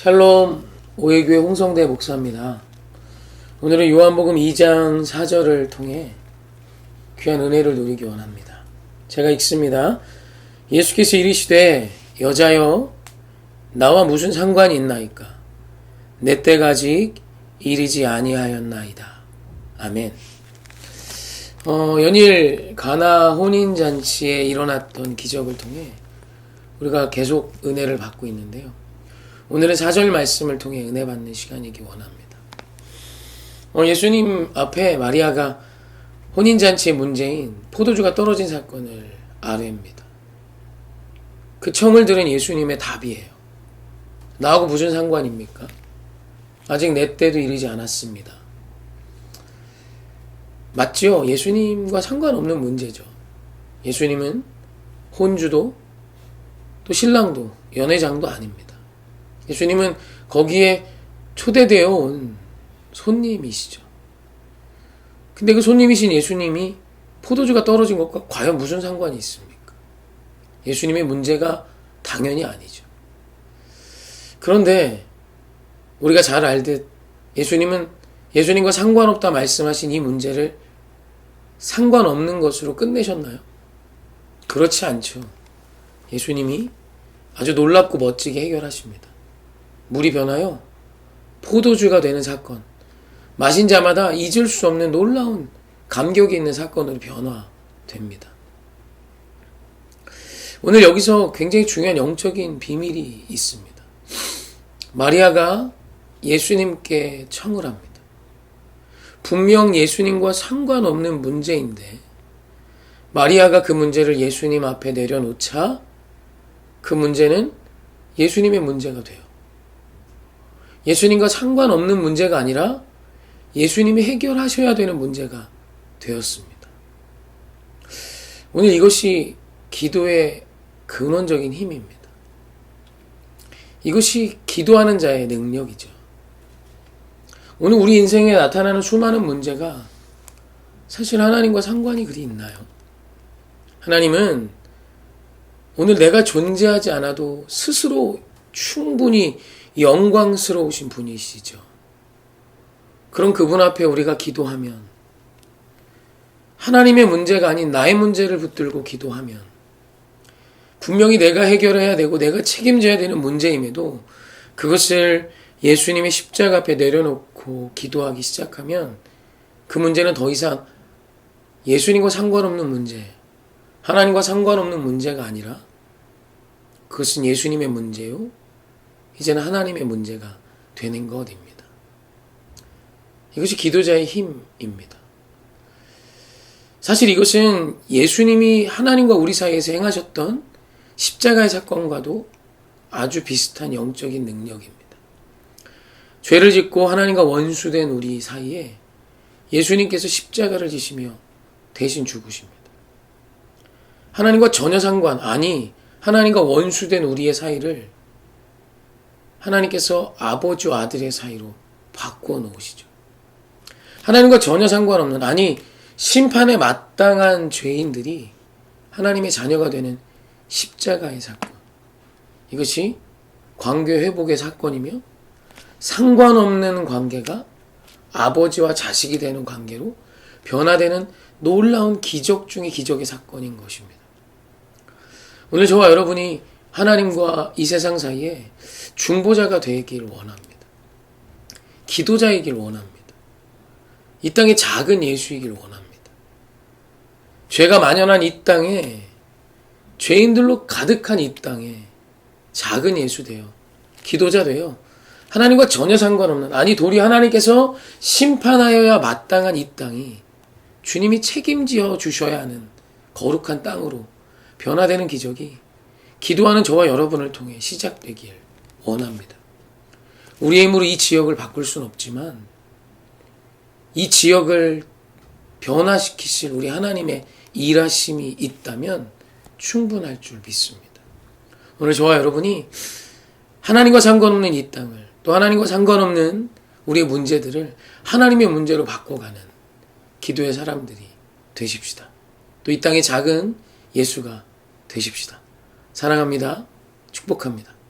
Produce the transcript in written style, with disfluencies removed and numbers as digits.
샬롬 오해교회 홍성대 목사입니다. 오늘은 요한복음 2장 4절을 통해 귀한 은혜를 누리기 원합니다. 제가 읽습니다. 예수께서 이르시되 여자여 나와 무슨 상관이 있나이까? 내 때가 아직 이르지 아니하였나이다. 아멘. 연일 가나 혼인잔치에 일어났던 기적을 통해 우리가 계속 은혜를 받고 있는데요. 오늘은 4절 말씀을 통해 은혜 받는 시간이기 원합니다. 예수님 앞에 마리아가 혼인잔치의 문제인 포도주가 떨어진 사건을 아뢰입니다. 그 청을 들은 예수님의 답이에요. 나하고 무슨 상관입니까? 아직 내 때도 이르지 않았습니다. 맞죠? 예수님과 상관없는 문제죠. 예수님은 혼주도 또 신랑도 연회장도 아닙니다. 예수님은 거기에 초대되어 온 손님이시죠. 근데 그 손님이신 예수님이 포도주가 떨어진 것과 과연 무슨 상관이 있습니까? 예수님의 문제가 당연히 아니죠. 그런데 우리가 잘 알듯 예수님과 상관없다 말씀하신 이 문제를 상관없는 것으로 끝내셨나요? 그렇지 않죠. 예수님이 아주 놀랍고 멋지게 해결하십니다. 물이 변하여 포도주가 되는 사건, 마신 자마다 잊을 수 없는 놀라운 감격이 있는 사건으로 변화됩니다. 오늘 여기서 굉장히 중요한 영적인 비밀이 있습니다. 마리아가 예수님께 청을 합니다. 분명 예수님과 상관없는 문제인데 마리아가 그 문제를 예수님 앞에 내려놓자 그 문제는 예수님의 문제가 돼요. 예수님과 상관없는 문제가 아니라 예수님이 해결하셔야 되는 문제가 되었습니다. 오늘 이것이 기도의 근원적인 힘입니다. 이것이 기도하는 자의 능력이죠. 오늘 우리 인생에 나타나는 수많은 문제가 사실 하나님과 상관이 그리 있나요? 하나님은 오늘 내가 존재하지 않아도 스스로 충분히 영광스러우신 분이시죠. 그럼 그분 앞에 우리가 기도하면 하나님의 문제가 아닌 나의 문제를 붙들고 기도하면 분명히 내가 해결해야 되고 내가 책임져야 되는 문제임에도 그것을 예수님의 십자가 앞에 내려놓고 기도하기 시작하면 그 문제는 더 이상 예수님과 상관없는 문제, 하나님과 상관없는 문제가 아니라 그것은 예수님의 문제요, 이제는 하나님의 문제가 되는 것입니다. 이것이 기도자의 힘입니다. 사실 이것은 예수님이 하나님과 우리 사이에서 행하셨던 십자가의 사건과도 아주 비슷한 영적인 능력입니다. 죄를 짓고 하나님과 원수된 우리 사이에 예수님께서 십자가를 지시며 대신 죽으십니다. 하나님과 전혀 하나님과 원수된 우리의 사이를 하나님께서 아버지와 아들의 사이로 바꾸어 놓으시죠. 하나님과 전혀 상관없는, 심판에 마땅한 죄인들이 하나님의 자녀가 되는 십자가의 사건. 이것이 관계 회복의 사건이며 상관없는 관계가 아버지와 자식이 되는 관계로 변화되는 놀라운 기적 중의 기적의 사건인 것입니다. 오늘 저와 여러분이 하나님과 이 세상 사이에 중보자가 되길 원합니다. 기도자이길 원합니다. 이 땅의 작은 예수이길 원합니다. 죄가 만연한 이 땅에, 죄인들로 가득한 이 땅에 작은 예수 되어, 기도자 되어 하나님과 전혀 상관없는, 도리 하나님께서 심판하여야 마땅한 이 땅이 주님이 책임지어 주셔야 하는 거룩한 땅으로 변화되는 기적이 기도하는 저와 여러분을 통해 시작되길 원합니다. 우리의 힘으로 이 지역을 바꿀 수는 없지만 이 지역을 변화시키실 우리 하나님의 일하심이 있다면 충분할 줄 믿습니다. 오늘 저와 여러분이 하나님과 상관없는 이 땅을, 또 하나님과 상관없는 우리의 문제들을 하나님의 문제로 바꿔가는 기도의 사람들이 되십시다. 또 이 땅의 작은 예수가 되십시다. 사랑합니다. 축복합니다.